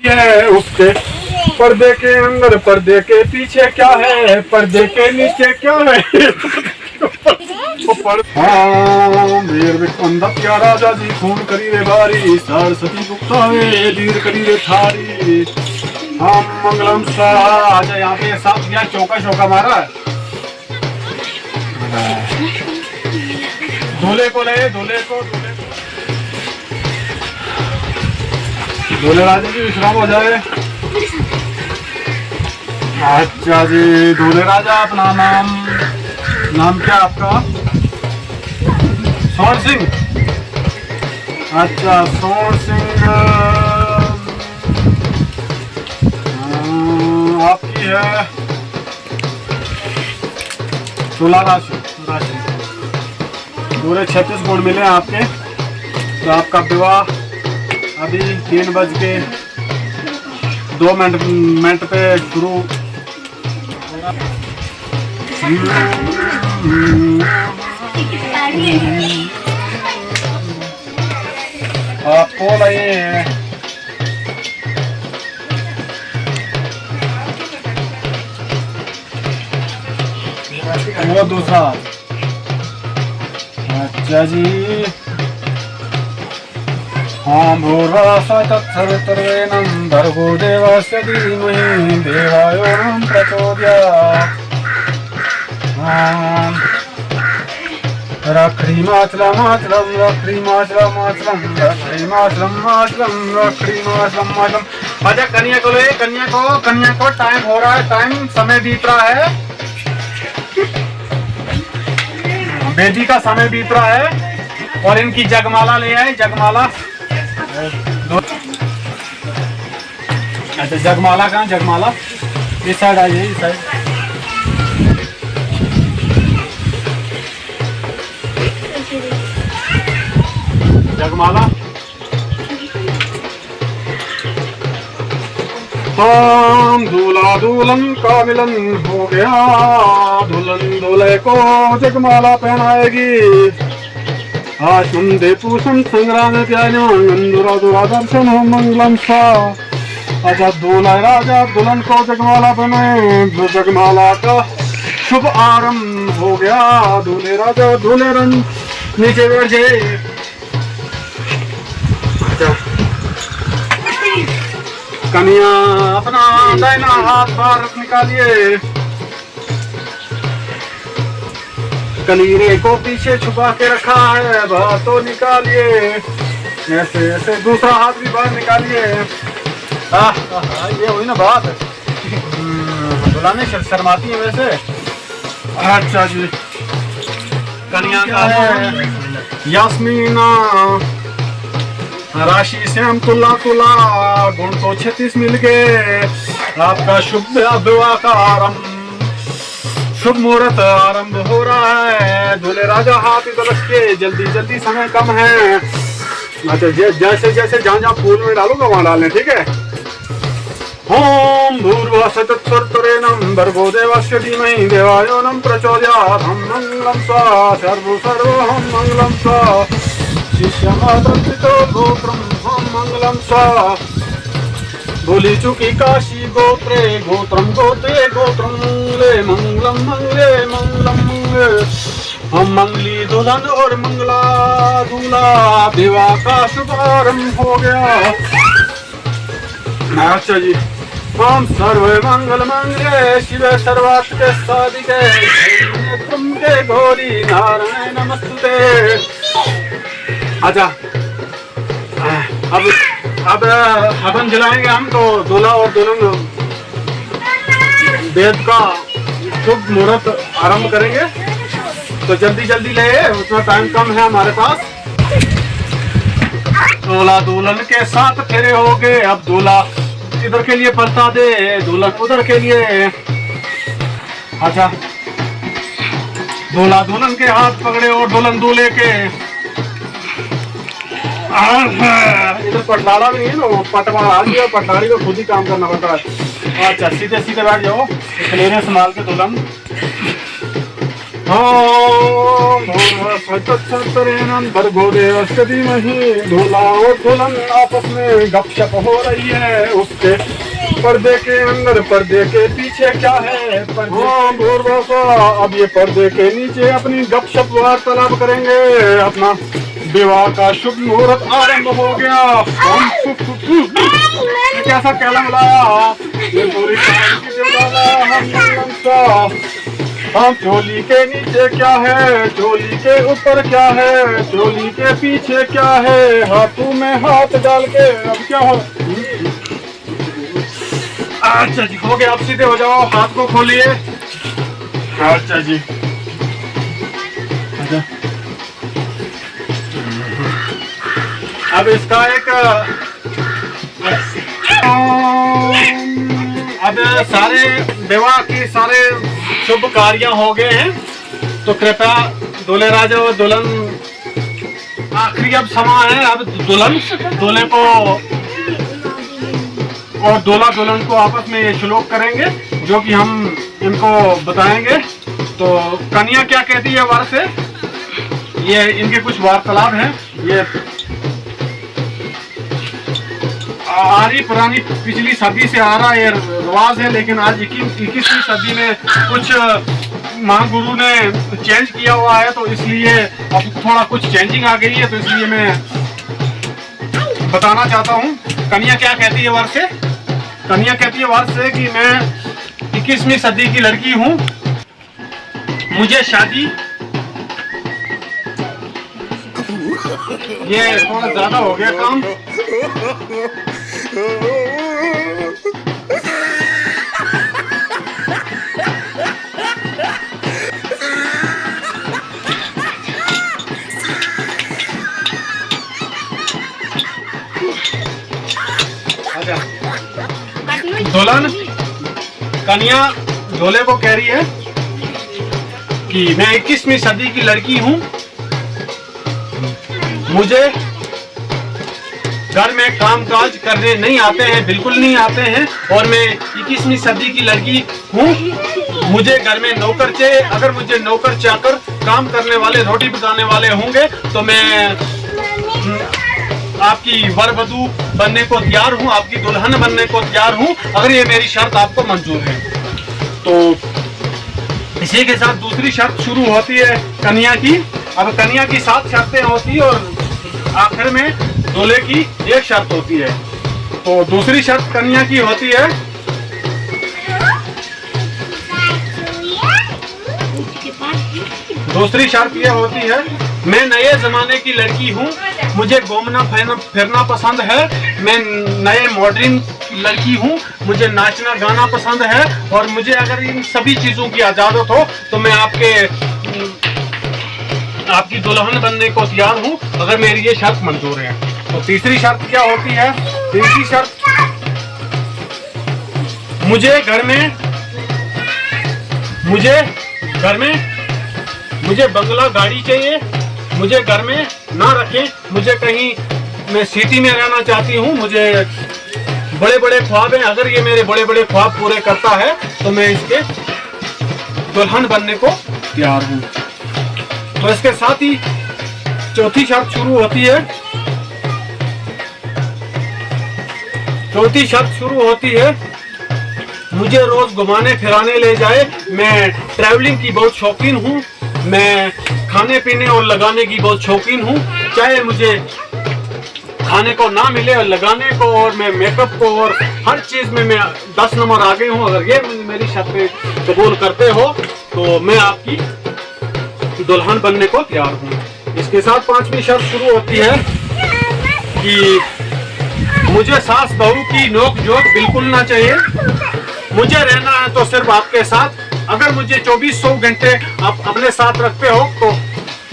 है उसके पर्दे के अंदर पर्दे के पीछे क्या है, पर्दे के नीचे क्या है। हाँ मेर बंदा क्या राजा जी खून करी रे भारी, सरस्वती गुप्ता वे धीर करी रे थारी। हाँ मंगलम स्वाहा। आजा यहाँ पे सब क्या चौका चौका मारा। दूल्हे को ले, दूल्हे को दूल्हे राजा जी विश्राम हो जाए। अच्छा जी दूल्हे राजा अपना नाम क्या आपका? सोहन सिंह। अच्छा सोहन सिंह आपकी है तुला राशि। पूरे 36 गुण मिले आपके। तो आपका विवाह अभी 3:02 पे शुरू। आपको नहीं वो दूसरा। अच्छा जी हाँ भूर्वासतत्सवितुर्वरेण्यं भर्गो देवस्य धीमहि देवायो न प्रचोदयात्। रक्रीमाचलमाचलं रक्रीमाचलमाचलं रक्रीमाचलमाचलं रक्रीमाचलमाचलं। अच्छा कन्या को ले, कन्या को टाइम हो रहा है, टाइम समय बीत रहा है, बेदी का समय बीत रहा है। और इनकी जगमाला ले आए, जगमाला। अच्छा जगमाला कहाँ? जगमाला इस साइड आइए, इस साइड। जगमाला दूल्हा दुल्हन का मिलन हो गया, दुल्हन दूल्हे को जगमाला पहनाएगी। आशुंदे पूषण संग्राम दुरा दर्शन हो मंगलम सा। अच्छा दूल्हा राजा दुल्हन को जगमाला पहनाए, जगमाला का शुभ आरंभ हो गया। दूल्हे राजा दूल्हे रंग नीचे बैठ जाए। कन्या अपना दाहिना हाथ बाहर निकालिए, कलीरे को पीछे छुपा के रखा है, बाहर तो निकालिए। ऐसे ऐसे दूसरा हाथ भी बाहर निकालिए। ये हुई ना बात। बुलाने शर्माती है वैसे। अच्छा जी कन्या का है यास्मीना, राशि से हम तुला गुण तो 36 मिल गए। आपका शुभ विवाह का आरंभ, शुभ मुहूर्त आरंभ हो रहा है। दूल्हे राजा हाथ इधर रखिए, जल्दी जल्दी समय कम है। अच्छा जैसे जैसे जहाँ फूल में डालूंगा वहां डालें, ठीक है। ओम भूर्भुवस्सुतत्सवितुर्वरेण्यं भर्गो देवस्य धीमहि देवायो न प्रचोदयात्। मंगलम स्वाहा सर्वं मंगलम स्वाहा शिष्यमात्रपितो गोत्रं मंगलम स्वाहा। बोली चुकी काशी गोत्रे गोत्रम गोत्रे गोत्रम ले मंगलम मंगले मंगलम मंगले। हम मंगली दुल्हन और मंगला दूल्हा, विवाह का शुभारंभ हो गया। अच्छा जी हम सर्वे मंगल मंगले शिवे सर्वार्थ साधिके तुम के गौरी नारायण नमस्ते। अच्छा अब हवन जलाएंगे हम। तो दूल्हा और दुल्हन वेद का शुभ मुहूर्त आरंभ करेंगे। तो जल्दी जल्दी ले, उतना टाइम कम है हमारे पास। दूल्हा दुल्हन के साथ फेरे हो गए। अब दूल्हा इधर के लिए पलटा दे, दुल्हन उधर के लिए। अच्छा दूल्हा दुल्हन के हाथ पकड़े और दुल्हन दूल्हे के। इधर पटवाड़ा भी नहीं है ना, पटवाड़ा गया, पटवाड़ी को खुद ही काम करना पड़ता है। अच्छा सीधे सीधे बैठ जाओ, क्लियरेंस संभाल के दुल्हन। भर्गो देवस्य धीमहि। दूल्हा और दुल्हन आपस में गपशप हो रही है। उसके पर्दे के अंदर पर्दे के पीछे क्या है? अब ये पर्दे के नीचे अपनी गपशप वार्तालाप करेंगे। अपना विवाह का शुभ मुहूर्त आरंभ हो गया। कैसा कैलम लाया? ये पूरी हम चोली के नीचे क्या है? चोली के ऊपर क्या है? चोली के पीछे क्या है? हाथों में हाथ डाल के अब क्या हो? अच्छा जी, हो गया। आप सीधे हो जाओ, हाथ को खोलिए। अच्छा जी, अच्छा। अब इसका एक अब सारे विवाह के सारे शुभ कार्य हो गए हैं, तो कृपया दूल्हे राजा और दुल्हन, आखिरी अब समय है। अब दुल्हन दूल्हे को और दूल्हा दुल्हन को आपस में ये श्लोक करेंगे, जो कि हम इनको बताएंगे। तो कन्या क्या कहती है वर से, ये इनके कुछ वार्तालाप हैं। ये आरी पुरानी पिछली सदी से आ रहा ये रिवाज है, लेकिन आज 21वीं सदी में कुछ महागुरु ने चेंज किया हुआ है, तो इसलिए अब थोड़ा कुछ चेंजिंग आ गई है, तो इसलिए मैं बताना चाहता हूँ। कन्या क्या कहती है वर से? कन्या कहती है वर से कि मैं 21वीं सदी की लड़की हूँ, मुझे शादी, ये थोड़ा ज्यादा हो गया काम। दुल्हन कन्या दूल्हे को कह रही है कि मैं 21वीं सदी की लड़की हूँ, मुझे घर में कामकाज करने नहीं आते हैं, बिल्कुल नहीं आते हैं, और मैं 21वीं सदी की लड़की हूँ, मुझे घर में नौकर चाहिए। अगर मुझे नौकर चाकर काम करने वाले, रोटी पकाने वाले होंगे तो मैं आपकी वर वधू बनने को तैयार हूँ, आपकी दुल्हन बनने को तैयार हूँ, अगर ये मेरी शर्त आपको मंजूर है। तो इसी के साथ दूसरी शर्त शुरू होती है कन्या की। अब कन्या की 7 शर्तें होती है और आखिर में दूल्हे की एक शर्त होती है। तो दूसरी शर्त कन्या की होती है, दूसरी शर्त यह होती है, मैं नए जमाने की लड़की हूँ, मुझे घूमना फिरना पसंद है, मैं नए मॉडर्न लड़की हूँ, मुझे नाचना गाना पसंद है, और मुझे अगर इन सभी चीजों की इजाजत हो तो मैं आपकी दुल्हन बनने को तैयार हूँ, अगर मेरी ये शर्त मंजूर है। तो तीसरी शर्त क्या होती है? तीसरी शर्त, मुझे घर में मुझे बंगला गाड़ी चाहिए, मुझे घर में ना रखें, मुझे कहीं, मैं सिटी में रहना चाहती हूँ, मुझे बड़े बड़े ख्वाब हैं, अगर ये मेरे बड़े बड़े ख्वाब पूरे करता है तो मैं इसके दुल्हन बनने को तैयार हूँ। तो इसके साथ ही चौथी शर्त शुरू होती है। चौथी शर्त शुरू होती है, मुझे रोज घुमाने फिराने ले जाए, मैं ट्रैवलिंग की बहुत शौकीन हूँ, मैं खाने पीने और लगाने की बहुत शौकीन हूँ, चाहे मुझे खाने को ना मिले और लगाने को, और मैं मेकअप को और हर चीज में मैं 10 नंबर आगे हूँ। अगर ये मेरी शर्तें कबूल करते हो तो मैं आपकी दुल्हन बनने को तैयार हूँ। इसके साथ 5वीं शर्त शुरू होती है कि मुझे सास बहू की नोक झोंक बिल्कुल ना चाहिए, मुझे रहना है तो सिर्फ आपके साथ, अगर मुझे 2400 घंटे आप अपने साथ रखते हो तो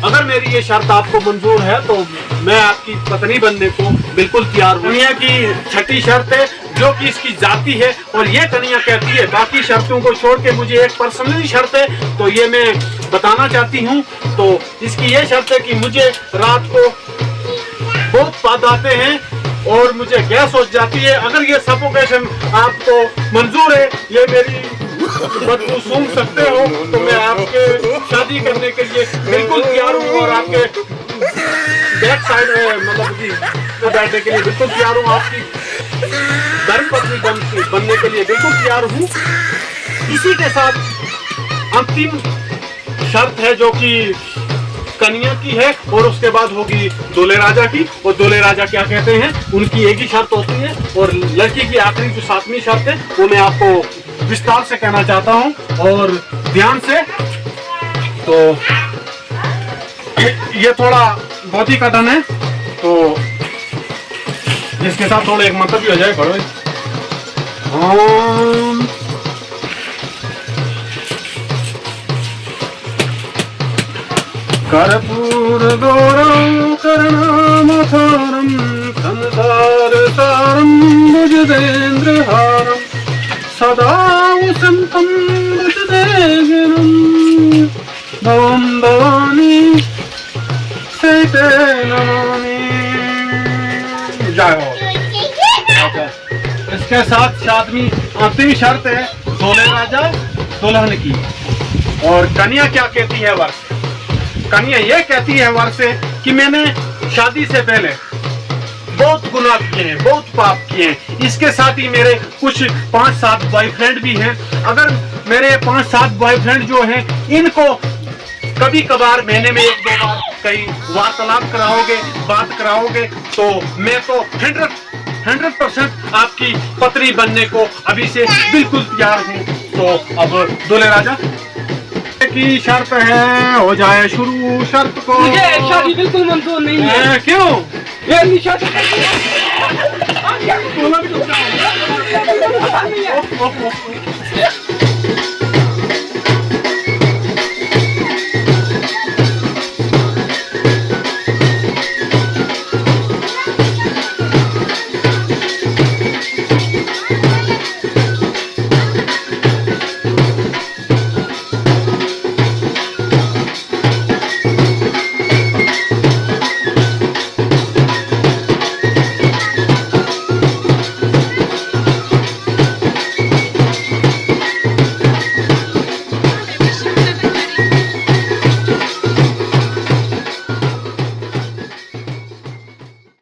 अगर मेरी ये शर्त आपको मंजूर है तो मैं आपकी पत्नी बनने को बिल्कुल तैयार हूँ। कन्या की छठी शर्त है, जो कि इसकी जाति है, और ये कन्या कहती है बाकी शर्तों को छोड़ के मुझे एक पर्सनली शर्त है, तो ये मैं बताना चाहती हूँ। तो इसकी ये शर्त है कि मुझे रात को बहुत स्वाद आते हैं और मुझे गैस हो जाती है, अगर ये सफोकेशन आपको मंजूर है, ये मेरी बदबू सूंघ सकते हो तो मैं आपके शादी करने के लिए बिल्कुल तैयार हूँ और आपके बैक साइड मतलब कि बैठने के लिए बिल्कुल तैयार हूँ, आपकी धर्मपत्नी बनने के लिए बिल्कुल तैयार हूँ। इसी के साथ अंतिम शर्त है जो कि कन्या की है और उसके बाद होगी दूल्हे राजा की। और दूल्हे राजा क्या कहते हैं, उनकी एक ही शर्त होती है, और लड़की की आखिरी जो 7वीं शर्त है वो मैं आपको विस्तार से कहना चाहता हूँ और ध्यान से। तो ये थोड़ा बहुत ही कठिन है, तो जिसके साथ थोड़ा एक मंत्र भी हो जाए। पढ़ो ओम कर्पूर गौरम करुणामधारम संसार सारम भुजगेन्द्रहारम सदा वसंतम भुजगेन्द्रम भवम भवानी सीते नमामि। जय हो। इसके साथ 7वीं अंतिम शर्त है दूल्हे राजा दुल्हन की। और कन्या क्या कहती है वर? कन्या ये कहती है वर से कि मैंने शादी से पहले बहुत गुनाह किए हैं, बहुत पाप किए हैं। इसके साथ ही मेरे कुछ 5-7 बॉयफ्रेंड भी हैं। अगर मेरे 5-7 बॉयफ्रेंड जो हैं इनको कभी कभार महीने में 1-2 बार कहीं वार्तालाप कराओगे, बात कराओगे, तो मैं तो 100% आपकी पत्नी बनने को अभी से बिल्कुल तैयार हूँ। तो अब दूल्हे राजा की शर्त है, हो जाए शुरू शर्त को। मुझे शादी बिल्कुल मंजूर नहीं है। क्यों? ये शादी ओह, ओह, ओह।